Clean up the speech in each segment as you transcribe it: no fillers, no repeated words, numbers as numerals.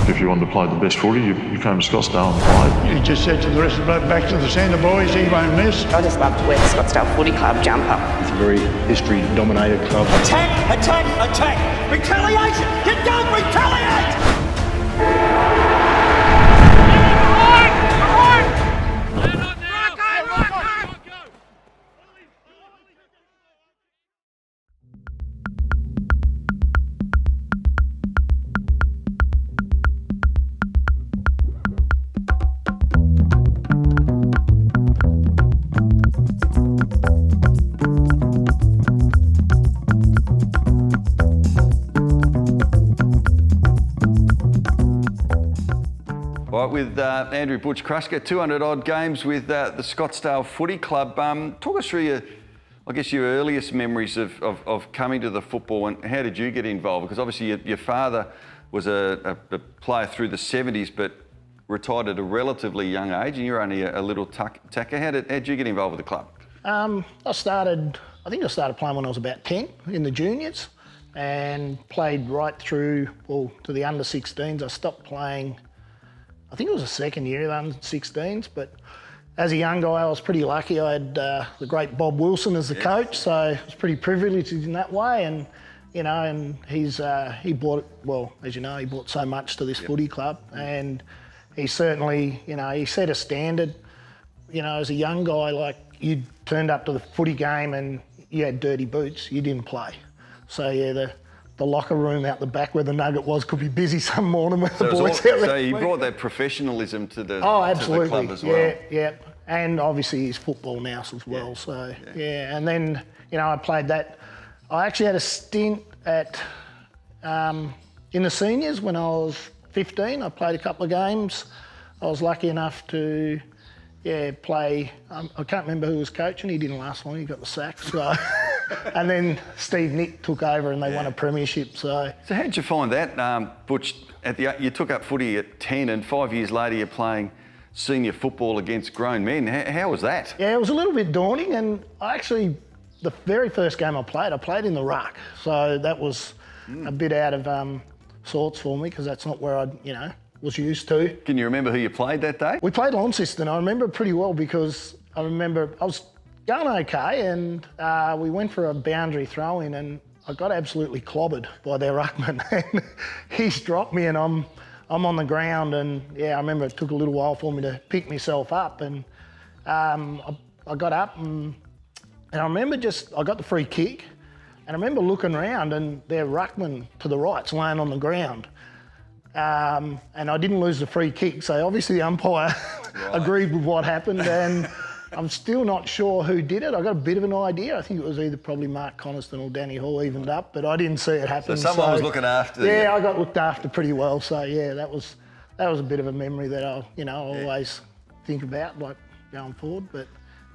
if you wanted to play the best footy, you came to Scottsdale and played. He just said to the rest of the blood, back to the centre, boys, he won't miss. I just love to wear the Scottsdale Footy Club jumper. It's a very history-dominated club. Attack, attack, attack! Retaliation! Get down, retaliate! With Andrew Butch-Kruska, 200-odd games with the Scottsdale Footy Club. Talk us through your earliest memories of coming to the football, and how did you get involved? Because obviously your father was a player through the 70s, but retired at a relatively young age, and you're only a little tacker. How did you get involved with the club? I started playing when I was about 10 in the juniors, and played right through, to the under 16s. I stopped playing, I think it was the second year of the under-16s, but as a young guy, I was pretty lucky. I had the great Bob Wilson as the coach, so I was pretty privileged in that way. And and he brought, as you know, he brought so much to this footy club, and he certainly, he set a standard. As a young guy, like, you turned up to the footy game and you had dirty boots, you didn't play. So the locker room out the back where the Nugget was could be busy some morning with the boys out there. So you brought that professionalism to the, absolutely. To the club as well. Yeah. And obviously he's football now as well. And then, I played that. I actually had a stint at in the seniors when I was 15. I played a couple of games. I was lucky enough to play. I can't remember who was coaching. He didn't last long. He got the sack. So. And then Steve Nick took over and they won a premiership. So how did you find that, Butch? You took up footy at 10, and 5 years later you're playing senior football against grown men. How was that? Yeah, it was a little bit daunting, and the very first game I played in the ruck. So that was a bit out of sorts for me, because that's not where I, was used to. Can you remember who you played that day? We played Launceston. I remember pretty well, because I remember I was going okay, and we went for a boundary throw-in, and I got absolutely clobbered by their ruckman. And he's dropped me, and I'm on the ground, and I remember it took a little while for me to pick myself up, and I got up, and I remember I got the free kick, and I remember looking around, and their ruckman to the right's laying on the ground. And I didn't lose the free kick, so obviously the umpire agreed with what happened, and I'm still not sure who did it. I got a bit of an idea. I think it was either probably Mark Coniston or Danny Hall evened up, but I didn't see it happen. So someone was looking after you. Yeah, I got looked after pretty well. So that was a bit of a memory that I always think about, like, going forward. But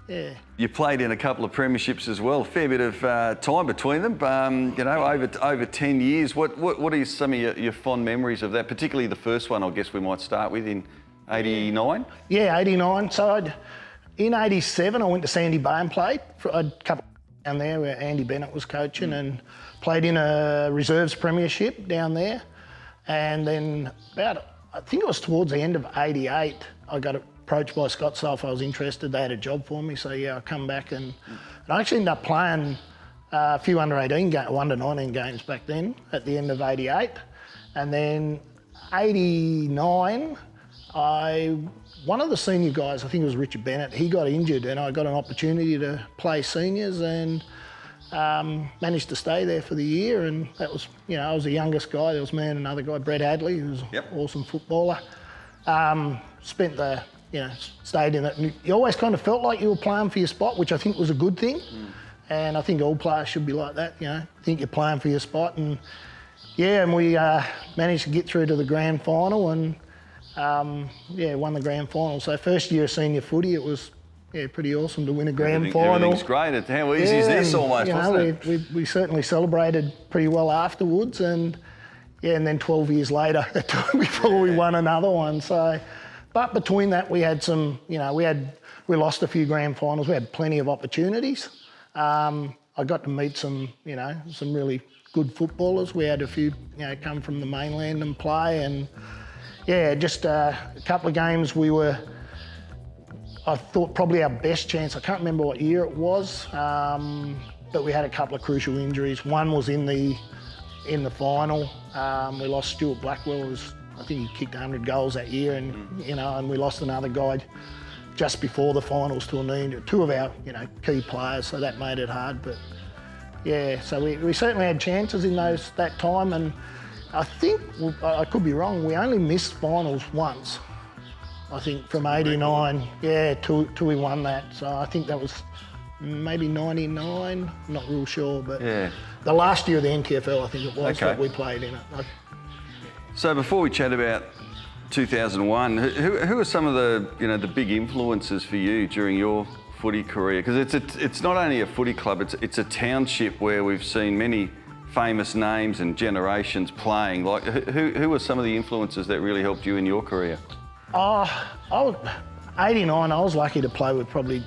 yeah. You played in a couple of premierships as well. Fair bit of time between them. Over 10 years. What are some of your fond memories of that? Particularly the first one, I guess we might start with, in '89. Yeah, '89. So in '87, I went to Sandy Bay and played for a couple down there where Andy Bennett was coaching, and played in a reserves premiership down there. And then I think it was towards the end of '88, I got approached by Scottsdale if I was interested. They had a job for me, so I come back, and I actually ended up playing a few under 19 games back then at the end of '88. And then '89, one of the senior guys, I think it was Richard Bennett, he got injured, and I got an opportunity to play seniors, and managed to stay there for the year. And that was, I was the youngest guy. There was me and another guy, Brett Hadley, who was an awesome footballer. Stayed in it. You always kind of felt like you were playing for your spot, which I think was a good thing. And I think all players should be like that, think you're playing for your spot. And and we managed to get through to the grand final, and won the grand final. So first year of senior footy, it was pretty awesome to win a grand final. Everything's great. How easy is this almost, wasn't it? We certainly celebrated pretty well afterwards, and then 12 years later, before we won another one. So, but between that, we had some, we lost a few grand finals. We had plenty of opportunities. I got to meet some really good footballers. We had a few, come from the mainland and play, and yeah, just a couple of games we were, I thought probably our best chance. I can't remember what year it was, but we had a couple of crucial injuries. One was in the final. We lost Stuart Blackwell. I think he kicked 100 goals that year, and and we lost another guy just before the finals to a knee injury. Two of our key players, so that made it hard. But yeah, so we certainly had chances in that time, and I think I could be wrong. We only missed finals once. I think from '89, till we won that. So I think that was maybe '99. Not real sure, but the last year of the NTFL, I think it was that we played in it. So before we chat about 2001, who are some of the big influences for you during your footy career? Because it's not only a footy club; it's a township where we've seen many famous names and generations playing. Like who were some of the influences that really helped you in your career? '89. I was lucky to play with probably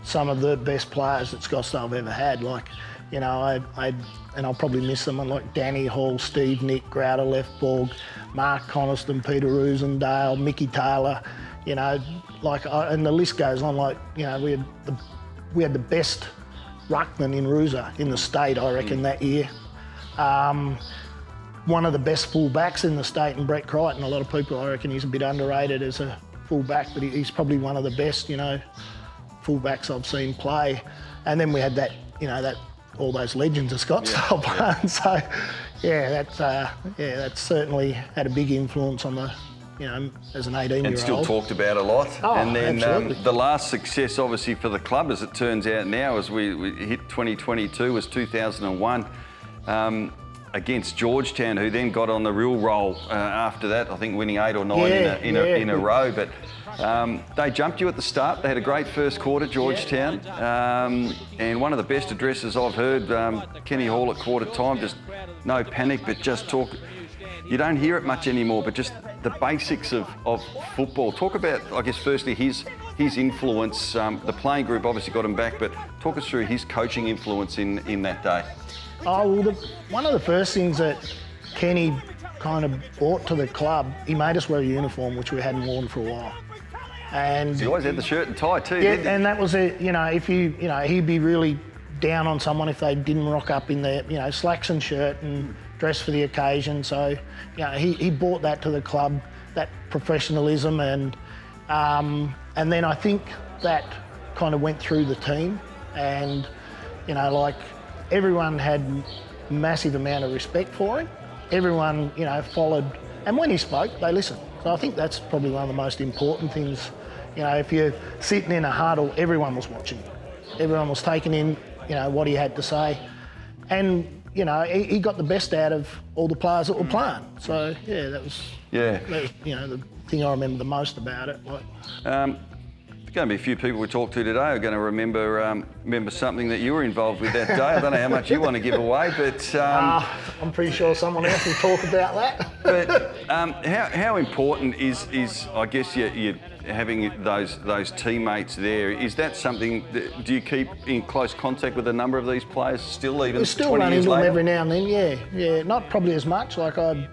some of the best players that Scottsdale have ever had. Like, and I'll probably miss them. Like Danny Hall, Steve Nick, Grouter Leftborg, Mark Coniston, Peter Rosendale, Mickey Taylor. And the list goes on. Like, we had the best ruckman in Roosa in the state, I reckon, that year. One of the best full-backs in the state, and Brett Crichton. A lot of people, I reckon, he's a bit underrated as a full-back, but he's probably one of the best, full-backs I've seen play. And then we had that all those legends of Scottsdale playing. So, that's certainly had a big influence on the, as an 18-year-old. And still talked about a lot. Oh, and then absolutely. The last success, obviously, for the club, as it turns out now, as we hit 2022, was 2001 against Georgetown, who then got on the real roll after that. I think winning 8 or 9 in a row. But they jumped you at the start. They had a great first quarter, Georgetown, and one of the best addresses I've heard, Kenny Hall at quarter time, just no panic, but just talk. You don't hear it much anymore, but just the basics of football. Talk about, I guess, firstly, his influence. The playing group obviously got him back, but talk us through his coaching influence in that day. Oh, well, one of the first things that Kenny kind of brought to the club, he made us wear a uniform, which we hadn't worn for a while. And he always had the shirt and tie too, yeah, didn't he? and that was it. If he'd be really down on someone if they didn't rock up in their, slacks and shirt and dress for the occasion. So, he brought that to the club, that professionalism, and then I think that kind of went through the team, and everyone had massive amount of respect for him. Everyone, followed, and when he spoke, they listened. So I think that's probably one of the most important things. If you're sitting in a huddle, everyone was watching. Everyone was taking in, what he had to say. And, he got the best out of all the players that were playing. So, that was the thing I remember the most about it. There's going to be a few people we talked to today who are going to remember something that you were involved with that day. I don't know how much you want to give away, but I'm pretty sure someone else will talk about that. But how important is I guess you having those teammates there? Is that something? Do you keep in close contact with a number of these players still, even 20 years later? We still run into them every now and then. Yeah. Not probably as much. Like I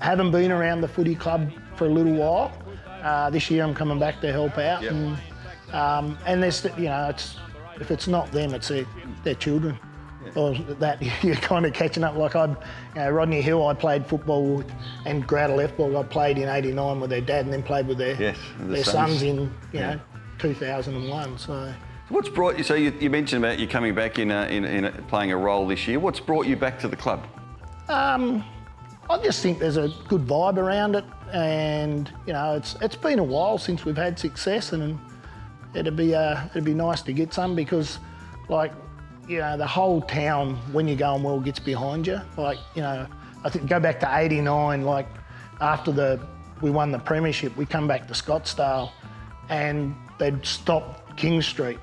haven't been around the footy club for a little while. This year I'm coming back to help out, and there's if it's not them, it's their children, or that you're kind of catching up. Like Rodney Hill, I played football with, and Grouter Leftborg, I played in '89 with their dad, and then played with their sons in 2001. So. What's brought you? So you mentioned about you coming back in playing a role this year. What's brought you back to the club? I just think there's a good vibe around it, and it's been a while since we've had success, and it'd be nice to get some, because the whole town, when you're going well, gets behind you. I think go back to '89, after we won the premiership, we come back to Scottsdale, and they'd stopped King Street,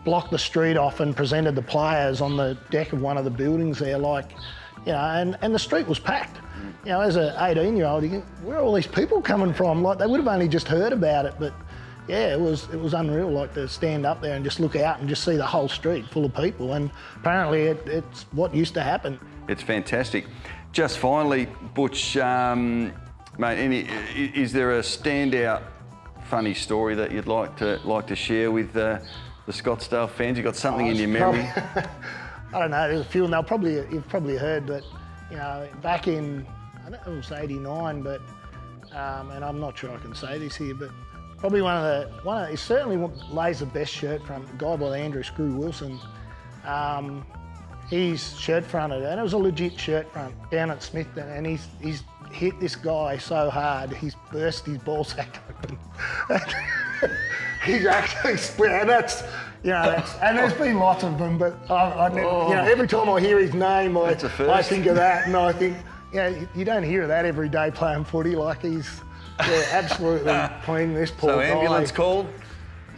blocked the street off, and presented the players on the deck of one of the buildings there, and the street was packed. As an 18-year-old, you think, where are all these people coming from? They would have only just heard about it, but it was unreal, to stand up there and just look out and just see the whole street full of people. And apparently it's what used to happen. It's fantastic. Just finally, Butch, Mate, is there a standout funny story that you'd like to share with the Scottsdale fans? You got something in your memory? I don't know. There's a few, and you've probably heard, but you know, back in I don't know, it was '89, but and I'm not sure I can say this here, but probably he certainly lays the best shirt front. A guy by Andrew Screw Wilson. He's shirt fronted, and it was a legit shirt front down at Smithton, and he's hit this guy so hard, he's burst his ball sack open. He's actually split, and and there's been lots of them, but I never, every time I hear his name, I think of that, and I think, you don't hear that every day playing footy. Like he's absolutely clean this poor guy. So ambulance called?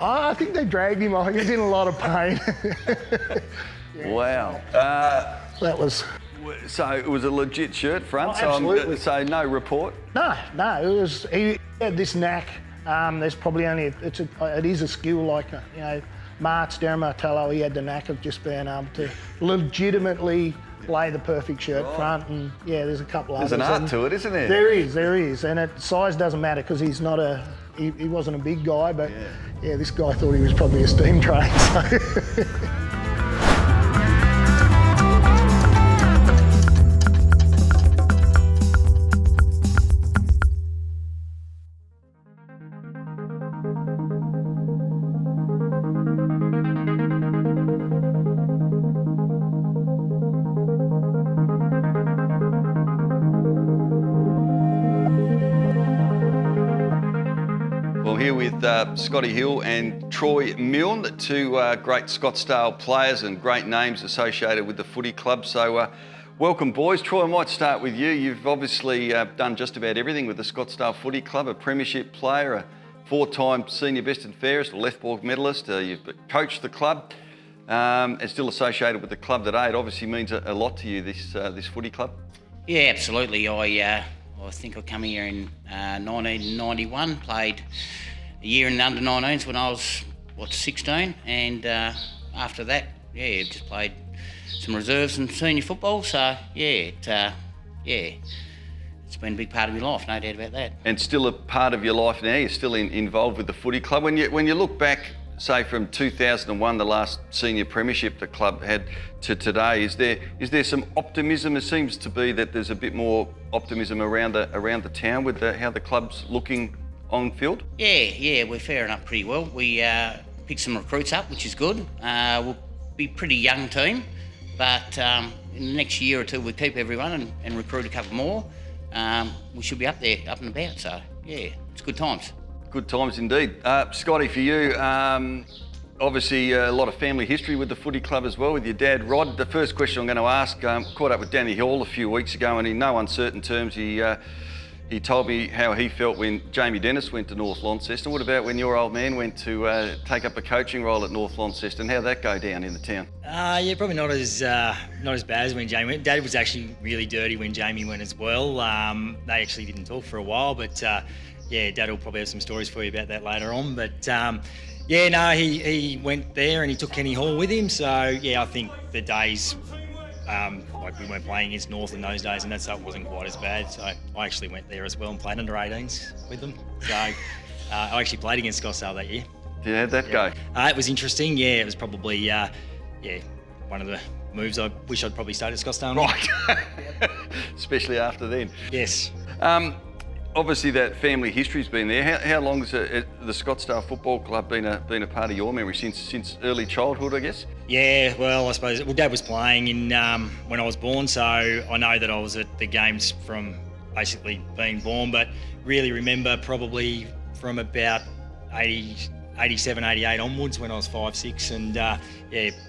I think they dragged him off. He was in a lot of pain. Wow. That was. So it was a legit shirt front. Absolutely. So no report. No. It was. He had this knack. There's probably only it is a skill like Martz, Darren Martello. He had the knack of just being able to legitimately lay the perfect shirt front, and there's a couple others. There's an art to it, isn't there? There is, and size doesn't matter because he's not he wasn't a big guy, but this guy thought he was probably a steam train. So. Here with Scotty Hill and Troy Milne, two great Scottsdale players and great names associated with the footy club. So welcome, boys. Troy, I might start with you. You've obviously done just about everything with the Scottsdale Footy Club, a premiership player, a 4-time senior best and fairest, a left-ball medalist. You've coached the club and still associated with the club today. It obviously means a lot to you, this footy club. Yeah, absolutely. I think I come here in 1991, played a year in the under-19s when I was, 16, and after that, just played some reserves and senior football, so it's been a big part of my life, no doubt about that. And still a part of your life now, you're still involved with the footy club. When you look back, say from 2001, the last senior premiership the club had, to today, is there some optimism? It seems to be that there's a bit more optimism around the town with how the club's looking on field. Yeah, we're faring up pretty well. We picked some recruits up, which is good. We'll be a pretty young team, but in the next year or two we'll keep everyone and recruit a couple more. We should be up there, up and about. So it's good times. Good times indeed. Scotty, for you, obviously a lot of family history with the footy club as well, with your dad Rod. The first question I'm going to ask, caught up with Danny Hall a few weeks ago, and in no uncertain terms he told me how he felt when Jamie Dennis went to North Launceston. What about when your old man went to take up a coaching role at North Launceston? How'd that go down in the town? Probably not as bad as when Jamie went. Dad was actually really dirty when Jamie went as well. They actually didn't talk for a while, but Dad will probably have some stories for you about that later on. But he went there and he took Kenny Hall with him. So I think the days we weren't playing against North in those days, and so it wasn't quite as bad. So I actually went there as well and played under 18s with them. So I actually played against Scottsdale that year. How'd that go? It was interesting. It was probably one of the moves I wish I'd probably stayed at Scottsdale. Right. Especially after then. Yes. Obviously, that family history's been there. How long has the Scottsdale Football Club been a part of your memory? Since early childhood, I guess? Yeah, well, I suppose. Well, Dad was playing in when I was born, so I know that I was at the games from basically being born, but really remember probably from about 87, 88 onwards when I was 5, 6, and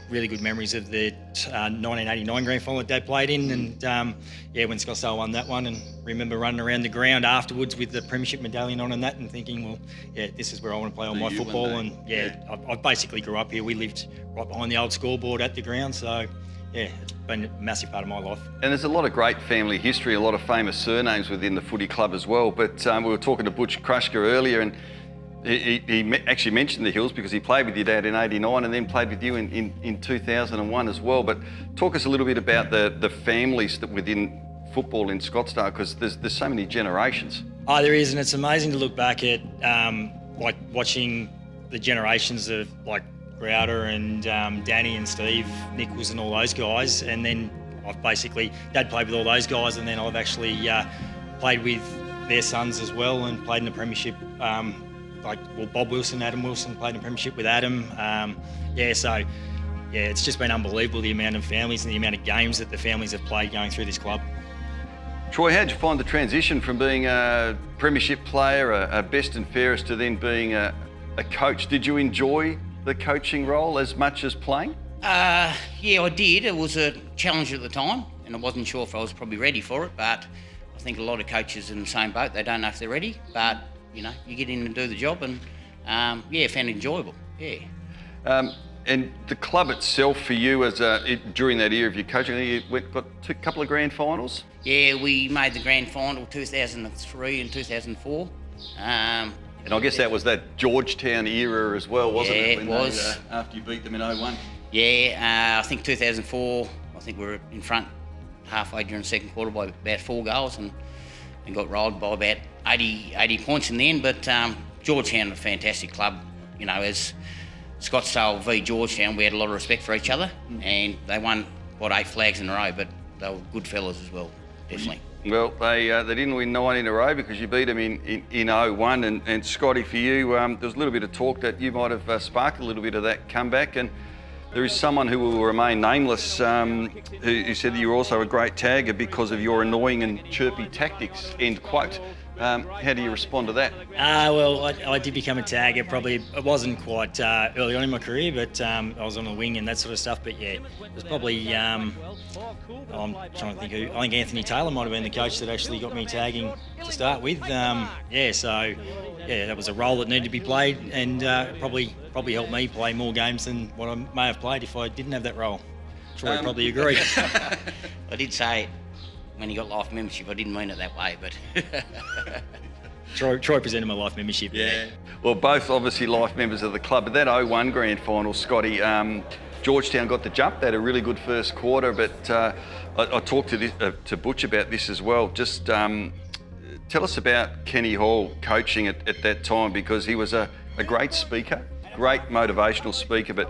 really good memories of the 1989 grand final that Dad played in, and when Scottsdale won that one, and remember running around the ground afterwards with the premiership medallion on and that, and thinking, well, this is where I want to play all my football, and I basically grew up here. We lived right behind the old scoreboard at the ground, so it's been a massive part of my life. And there's a lot of great family history, a lot of famous surnames within the footy club as well, but we were talking to Butch Kruschke earlier, and he actually mentioned the Hills because he played with your dad in '89 and then played with you in 2001 as well. But talk us a little bit about the families that within football in Scottsdale? Because there's so many generations. Oh, there is, and it's amazing to look back at like watching the generations of like Crowder and Danny and Steve Nichols and all those guys, and then I've basically Dad played with all those guys, and then I've actually played with their sons as well, and played in the premiership. Bob Wilson, Adam Wilson played in the premiership with Adam. It's just been unbelievable the amount of families and the amount of games that the families have played going through this club. Troy, how'd you find the transition from being a premiership player, a best and fairest, to then being a coach? Did you enjoy the coaching role as much as playing? Yeah, I did. It was a challenge at the time, and I wasn't sure if I was probably ready for it, but I think a lot of coaches are in the same boat. They don't know if they're ready, but, you know, you get in and do the job, and, found it enjoyable, yeah. And the club itself for you, during that era of your coaching, you got a couple of grand finals? Yeah, we made the grand final 2003 and 2004. And I guess that was that Georgetown era as well, wasn't it? Yeah, it was. After you beat them in 01. Yeah, I think 2004, I think we were in front halfway during the second quarter by about 4 goals and got rolled by about 80 points in the end. But Georgetown, a fantastic club. You know, as Scottsdale v Georgetown, we had a lot of respect for each other, and they won, 8 flags in a row, but they were good fellas as well, definitely. Well, they didn't win 9 in a row because you beat them in 01. And Scotty, for you, there was a little bit of talk that you might have sparked a little bit of that comeback. And there is someone who will remain nameless who said that you were also a great tagger because of your annoying and chirpy tactics, end quote. How do you respond to that? Well, I did become a tagger. Probably it wasn't quite early on in my career, but I was on the wing and that sort of stuff. But yeah, it was probably I'm trying to think who. I think Anthony Taylor might have been the coach that actually got me tagging to start with. That was a role that needed to be played, and probably helped me play more games than what I may have played if I didn't have that role. Troy would probably agree. I did say it when he got life membership. I didn't mean it that way, but Troy presented my life membership. Yeah. Well, both obviously life members of the club. But that 01 grand final, Scotty, Georgetown got the jump. They had a really good first quarter. But I talked to Butch about this as well. Just tell us about Kenny Hall coaching at that time, because he was a great speaker, great motivational speaker, but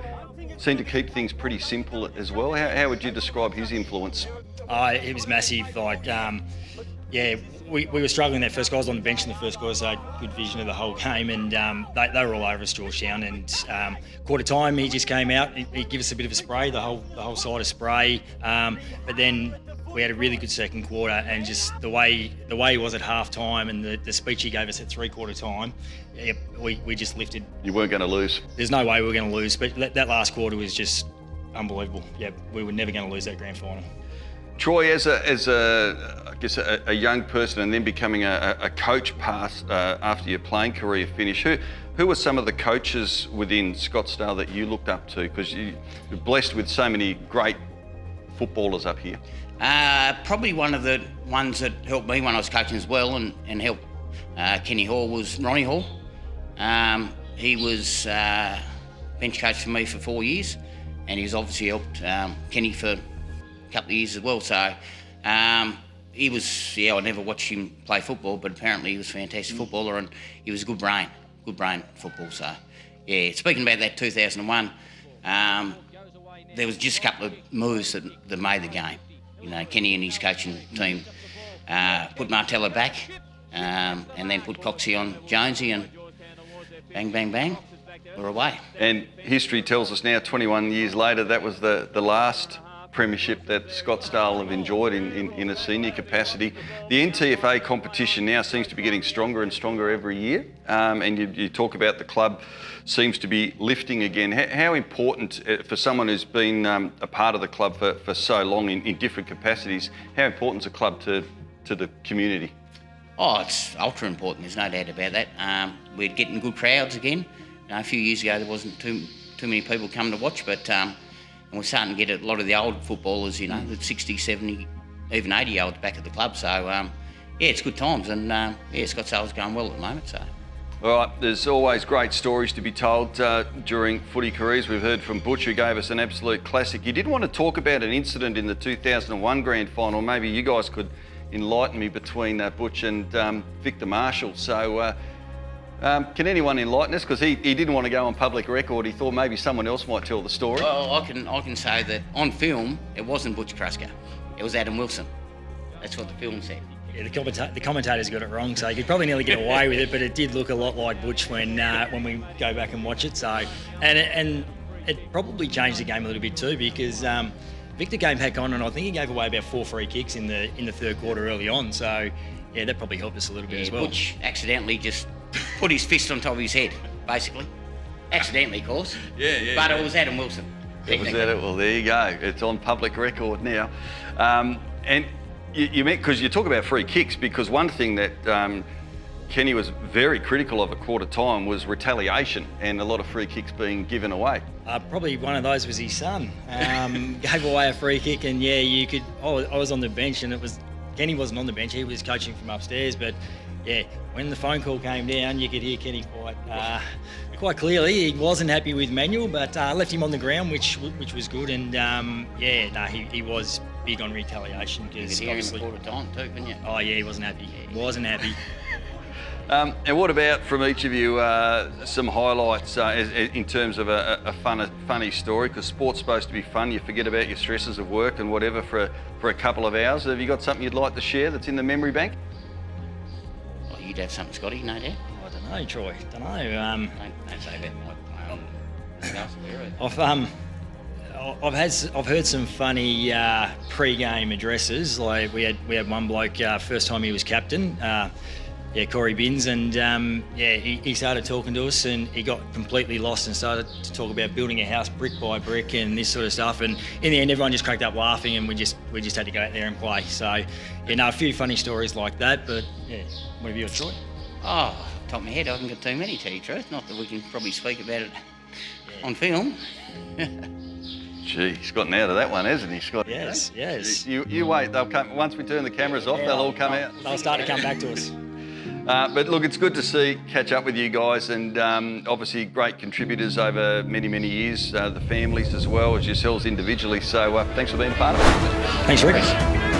seemed to keep things pretty simple as well. How would you describe his influence? It was massive. We were struggling that first. I was on the bench in the first quarter, so I had good vision of the whole game, and they were all over us, Georgetown. And quarter time, he just came out. He'd give us a bit of a spray, the whole side of spray. But then we had a really good second quarter, and just the way he was at half time and the speech he gave us at 3/4 time, we just lifted. You weren't going to lose. There's no way we were going to lose, but that last quarter was just unbelievable. Yeah, we were never going to lose that grand final. Troy, as a young person and then becoming a coach after your playing career finished, who were some of the coaches within Scottsdale that you looked up to? Because you're blessed with so many great footballers up here. Probably one of the ones that helped me when I was coaching as well and helped Kenny Hall was Ronnie Hall. He was bench coach for me for 4 years, and he's obviously helped Kenny for a couple of years as well. So he was, I never watched him play football, but apparently he was a fantastic footballer, and he was a good brain football. So yeah, speaking about that 2001, there was just a couple of moves that made the game. You know, Kenny and his coaching team put Martello back, and then put Coxie on Jonesy, and bang, bang, bang, we're away. And history tells us now, 21 years later, that was the last premiership that Scottsdale have enjoyed in a senior capacity. The NTFA competition now seems to be getting stronger and stronger every year, and you talk about the club seems to be lifting again. How important for someone who's been a part of the club for so long in different capacities, how important is a club to the community? Oh, it's ultra important, there's no doubt about that. We're getting good crowds again. You know, a few years ago there wasn't too many people coming to watch, but and we're starting to get a lot of the old footballers, you know, the 60, 70, even 80-year-olds back at the club. So, it's good times, and Scottsdale's going well at the moment. So. All right, there's always great stories to be told during footy careers. We've heard from Butch, who gave us an absolute classic. You did want to talk about an incident in the 2001 grand final. Maybe you guys could enlighten me between Butch and Victor Marshall. So can anyone enlighten us? Because he didn't want to go on public record. He thought maybe someone else might tell the story. Well, I can say that on film, it wasn't Butch Kruska. It was Adam Wilson. That's what the film said. Yeah, the commentators got it wrong, so you could probably nearly get away with it, but it did look a lot like Butch when we go back and watch it. So, and it probably changed the game a little bit too, because Victor came back on, and I think he gave away about 4 free kicks in the third quarter early on. So, yeah, that probably helped us a little bit as well. Butch accidentally just put his fist on top of his head, basically. Accidentally, of course. Yeah. But it was Adam Wilson. It was that. Well, there you go. It's on public record now. And you meant, because you talk about free kicks, because one thing that Kenny was very critical of at quarter time was retaliation and a lot of free kicks being given away. Probably one of those was his son. Gave away a free kick, and yeah, you could. I was on the bench, and Kenny wasn't on the bench. He was coaching from upstairs, but yeah, when the phone call came down, you could hear Kenny quite clearly. He wasn't happy with Manuel, but left him on the ground, which was good. And he was big on retaliation, You because could hear him obviously. quarter time too, couldn't you? Oh yeah, he wasn't happy. Wasn't happy. And what about, from each of you, some highlights in terms of a funny story? Because sport's supposed to be fun. You forget about your stresses of work and whatever for a couple of hours. Have you got something you'd like to share that's in the memory bank? Well, you'd have something, Scotty, no doubt. I don't know, Troy. Don't know. Don't say that. I've heard some funny pre-game addresses. Like we had one bloke first time he was captain, Corey Binns, and he started talking to us, and he got completely lost and started to talk about building a house brick by brick and this sort of stuff. And in the end, everyone just cracked up laughing, and we just had to go out there and play. So a few funny stories like that. But yeah, what have you got, Troy? Oh, top of my head, I haven't got too many, to tell you the truth. Not that we can probably speak about it on film. Gee, he's gotten out of that one, hasn't he, Scott? Yes. You wait. They'll come once we turn the cameras off. They'll all come out. They'll start to come back to us. But look, it's good to catch up with you guys, and obviously great contributors over many, many years. The families as well as yourselves individually. So thanks for being part of it. Thanks, Rick.